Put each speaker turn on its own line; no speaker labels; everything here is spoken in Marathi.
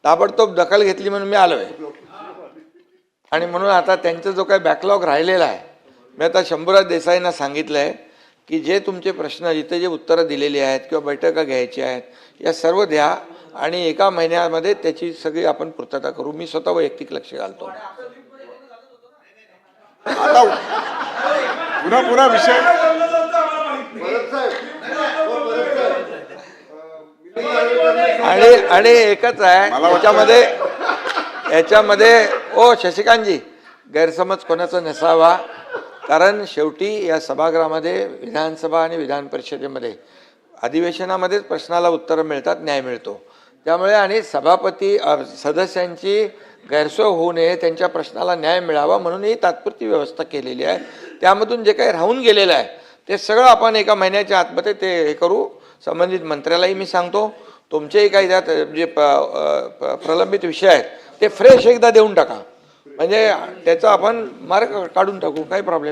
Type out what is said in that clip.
ताबडतोब दखल घेतली म्हणून मी आलोय. आणि म्हणून आता त्यांचा जो काही बॅकलॉग राहिलेला आहे, मी आता शंभूराज देसाईंना सांगितलं आहे की जे तुमचे प्रश्न जिथे जे उत्तरं दिलेली आहेत किंवा बैठका घ्यायची आहेत या सर्व द्या आणि एका महिन्यामध्ये त्याची सगळी आपण पूर्तता करू. मी स्वतः वैयक्तिक लक्ष घालतो.
आता पुन्हा विषय
आणि एकच आहे याच्यामध्ये ओ शशिकांतजी, गैरसमज कोणाचा नसावा. कारण शेवटी या सभागृहामध्ये विधानसभा आणि विधान परिषदेमध्ये अधिवेशनामध्येच प्रश्नाला उत्तरं मिळतात, न्याय मिळतो. त्यामुळे आणि सभापती सदस्यांची गैरसोय होऊ नये, त्यांच्या प्रश्नाला न्याय मिळावा म्हणून ही तात्पुरती व्यवस्था केलेली आहे. त्यामधून जे काही राहून गेलेलं आहे ते सगळं आपण एका महिन्याच्या आतमध्ये ते हे करू. संबंधित मंत्र्यालाही मी सांगतो, तुमचेही काही त्यात जे प्रलंबित विषय आहेत ते फ्रेश एकदा देऊन टाका, म्हणजे त्याचा आपण मार्ग काढून टाकू, काही प्रॉब्लेम